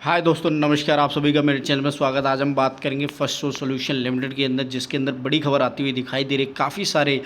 हाय दोस्तों, नमस्कार। आप सभी का मेरे चैनल में स्वागत। आज हम बात करेंगे फर्स्ट सोर्स सॉल्यूशन लिमिटेड के अंदर, जिसके अंदर बड़ी खबर आती हुई दिखाई दे रही है। काफ़ी सारे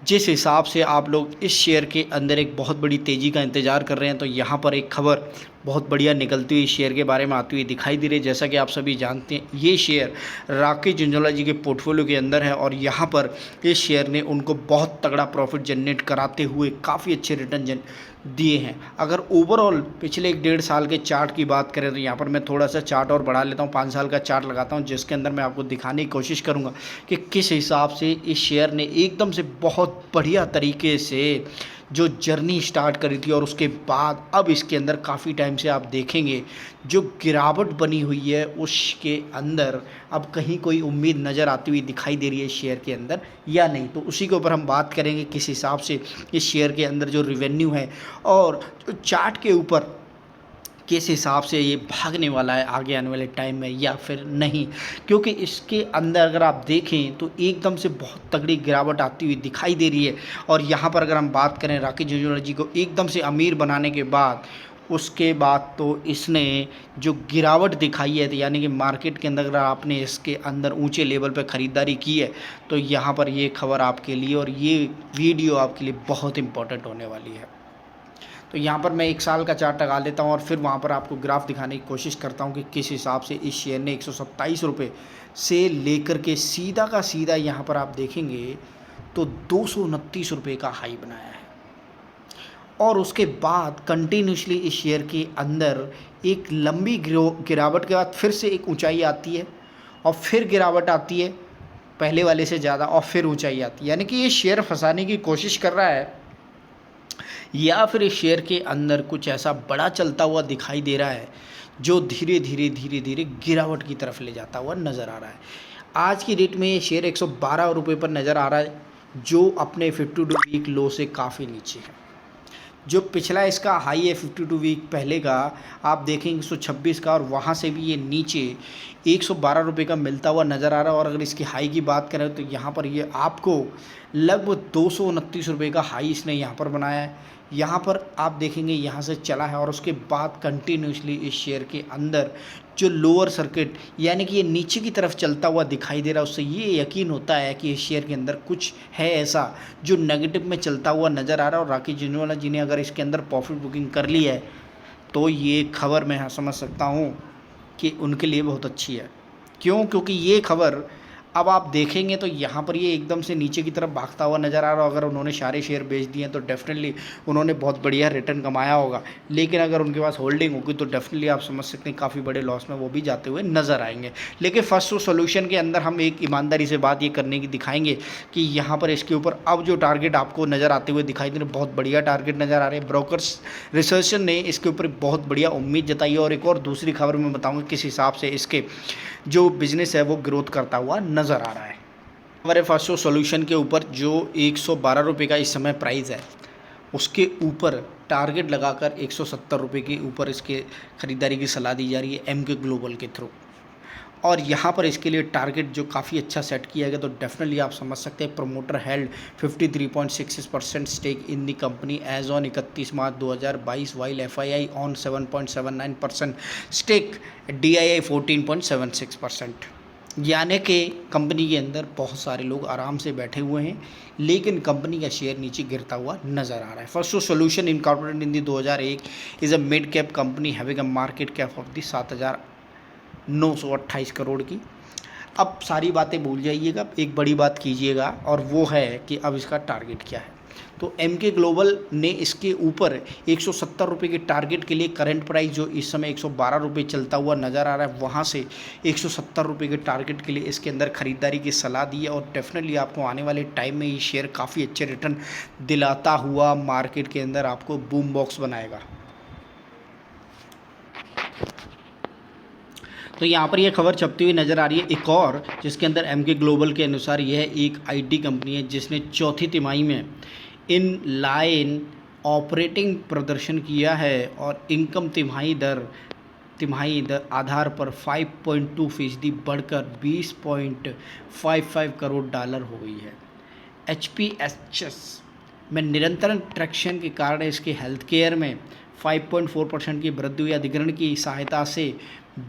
जिस हिसाब से आप लोग इस शेयर के अंदर एक बहुत बड़ी तेज़ी का इंतज़ार कर रहे हैं, तो यहाँ पर एक खबर बहुत बढ़िया निकलती हुई शेयर के बारे में आती हुई दिखाई दे रही है। जैसा कि आप सभी जानते हैं, ये शेयर राकेश झुंझुनवाला जी के पोर्टफोलियो के अंदर है और यहाँ पर इस शेयर ने उनको बहुत तगड़ा प्रॉफिट जनरेट कराते हुए काफ़ी अच्छे रिटर्न दिए हैं। अगर ओवरऑल पिछले 1.5 साल के चार्ट की बात करें तो यहाँ पर मैं थोड़ा सा चार्ट और बढ़ा लेता हूँ, 5 साल का चार्ट लगाता हूँ, जिसके अंदर मैं आपको दिखाने की कोशिश करूँगा कि किस हिसाब से इस शेयर ने एकदम से बहुत बढ़िया तरीके से जो जर्नी स्टार्ट करी थी और उसके बाद अब इसके अंदर काफ़ी टाइम से आप देखेंगे जो गिरावट बनी हुई है उसके अंदर अब कहीं कोई उम्मीद नज़र आती हुई दिखाई दे रही है शेयर के अंदर या नहीं। तो उसी के ऊपर हम बात करेंगे किस हिसाब से इस शेयर के अंदर जो रिवेन्यू है और जो चार्ट के ऊपर किस हिसाब से ये भागने वाला है आगे आने वाले टाइम में या फिर नहीं, क्योंकि इसके अंदर अगर आप देखें तो एकदम से बहुत तगड़ी गिरावट आती हुई दिखाई दे रही है। और यहाँ पर अगर हम बात करें राकेश झुंझुनवाला जी को एकदम से अमीर बनाने के बाद उसके बाद तो इसने जो गिरावट दिखाई है, तो यानी कि मार्केट के अंदर अगर आपने इसके अंदर ऊंचे लेवल पर ख़रीदारी की है तो यहाँ पर ये खबर आपके लिए और ये वीडियो आपके लिए बहुत इंपॉर्टेंट होने वाली है। तो यहाँ पर मैं 1 साल का चार्ट लगा लेता हूँ और फिर वहाँ पर आपको ग्राफ दिखाने की कोशिश करता हूँ कि किस हिसाब से इस शेयर ने 127 रुपये से लेकर के सीधा का सीधा यहाँ पर आप देखेंगे तो 229 रुपये का हाई बनाया है। और उसके बाद कंटिन्यूसली इस शेयर के अंदर एक लंबी गिरावट के बाद फिर से एक ऊंचाई आती है और फिर गिरावट आती है पहले वाले से ज़्यादा और फिर ऊंचाई आती है। यानी कि ये शेयर फंसाने की कोशिश कर रहा है या फिर इस शेयर के अंदर कुछ ऐसा बड़ा चलता हुआ दिखाई दे रहा है जो धीरे धीरे गिरावट की तरफ ले जाता हुआ नज़र आ रहा है। आज की डेट में ये शेयर 112 रुपये पर नज़र आ रहा है, जो अपने 52 वीक लो से काफ़ी नीचे है। जो पिछला इसका हाई है 52 वीक पहले का आप देखेंगे 126 का, और वहाँ से भी ये नीचे 112 रुपये का मिलता हुआ नज़र आ रहा है। और अगर इसकी हाई की बात करें तो यहाँ पर ये आपको लगभग 229 रुपये का हाई इसने यहाँ पर बनाया है। यहाँ पर आप देखेंगे यहाँ से चला है और उसके बाद कंटिन्यूसली इस शेयर के अंदर जो लोअर सर्किट यानी कि ये नीचे की तरफ चलता हुआ दिखाई दे रहा है, उससे ये यकीन होता है कि इस शेयर के अंदर कुछ है ऐसा जो नेगेटिव में चलता हुआ नज़र आ रहा है। और राकेश झुंझुनवाला जी ने अगर इसके अंदर प्रॉफिट बुकिंग कर ली है तो ये खबर मैं समझ सकता हूँ कि उनके लिए बहुत अच्छी है। क्यों? क्योंकि ये खबर अब आप देखेंगे तो यहाँ पर ये एकदम से नीचे की तरफ भागता हुआ नज़र आ रहा है। अगर उन्होंने सारे शेयर बेच दिए तो डेफिनेटली उन्होंने बहुत बढ़िया रिटर्न कमाया होगा, लेकिन अगर उनके पास होल्डिंग होगी तो डेफिनेटली आप समझ सकते हैं काफ़ी बड़े लॉस में वो भी जाते हुए नज़र आएंगे। लेकिन फर्स्ट सोल्यूशन के अंदर हम एक ईमानदारी से बात ये करने की दिखाएंगे कि यहाँ पर इसके ऊपर अब जो टारगेट आपको नज़र आते हुए दिखाई दे रहे बहुत बढ़िया टारगेट नज़र आ रहे हैं। ब्रोकर्स रिसर्चर ने इसके ऊपर बहुत बढ़िया उम्मीद जताई है। और एक और दूसरी खबर मैं बताऊँगा किस हिसाब से इसके जो बिज़नेस है वो ग्रोथ करता हुआ नज़र आ रहा है। हमारे फर्स्ट सोल्यूशन के ऊपर जो 112 रुपये का इस समय प्राइस है उसके ऊपर टारगेट लगाकर 170 रुपये के ऊपर इसके ख़रीदारी की सलाह दी जा रही है एमके ग्लोबल के थ्रू। और यहाँ पर इसके लिए टारगेट जो काफ़ी अच्छा सेट किया गया, तो डेफिनेटली आप समझ सकते हैं promoter held 53.66% stake in the company as on 31 March 2022 while FII on 7.79% stake, DII 14.76%। यानी कि कंपनी के अंदर बहुत सारे लोग आराम से बैठे हुए हैं, लेकिन कंपनी का शेयर नीचे गिरता हुआ नज़र आ रहा है। First solution incorporated in the 2001 is a mid cap company having a market cap of the 7,928 crore की। अब सारी बातें भूल जाइएगा, एक बड़ी बात कीजिएगा और वो है कि अब इसका टारगेट क्या है। तो एमके ग्लोबल ने इसके ऊपर 170 रुपये के टारगेट के लिए करंट प्राइस जो इस समय 112 रुपये चलता हुआ नज़र आ रहा है, वहाँ से 170 रुपये के टारगेट के लिए इसके अंदर ख़रीदारी की सलाह दी है। और डेफिनेटली आपको आने वाले टाइम में ये शेयर काफ़ी अच्छे रिटर्न दिलाता हुआ मार्केट के अंदर आपको बूम बॉक्स बनाएगा। तो यहाँ पर यह खबर छपती हुई नज़र आ रही है एक और, जिसके अंदर एमके ग्लोबल के अनुसार यह एक आईटी कंपनी है जिसने चौथी तिमाही में इन लाइन ऑपरेटिंग प्रदर्शन किया है और इनकम तिमाही दर आधार पर 5.2% बढ़कर $20.55 करोड़ हो गई है। HPHS में निरंतर ट्रैक्शन के कारण इसके हेल्थ केयर में 5.4% की वृद्धि हुई। अधिग्रहण की सहायता से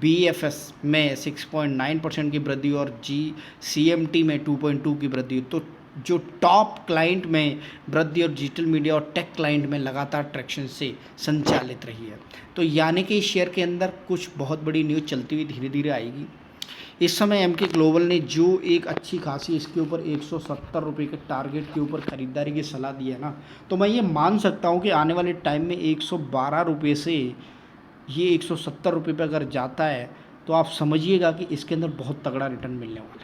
BFS में 6.9% की वृद्धि और GCMT में 2.2 की वृद्धि हुई। तो जो टॉप क्लाइंट में वृद्धि और डिजिटल मीडिया और टेक क्लाइंट में लगातार ट्रैक्शन से संचालित रही है। तो यानी कि इस शेयर के अंदर कुछ बहुत बड़ी न्यूज़ चलती हुई धीरे धीरे आएगी। इस समय एमके ग्लोबल ने जो एक अच्छी खासी इसके ऊपर 170 रुपये के टारगेट के ऊपर ख़रीदारी की सलाह दी है ना, तो मैं ये मान सकता हूँ कि आने वाले टाइम में 112 रुपये से ये 170 रुपये पे अगर जाता है तो आप समझिएगा कि इसके अंदर बहुत तगड़ा रिटर्न मिलने वाला है।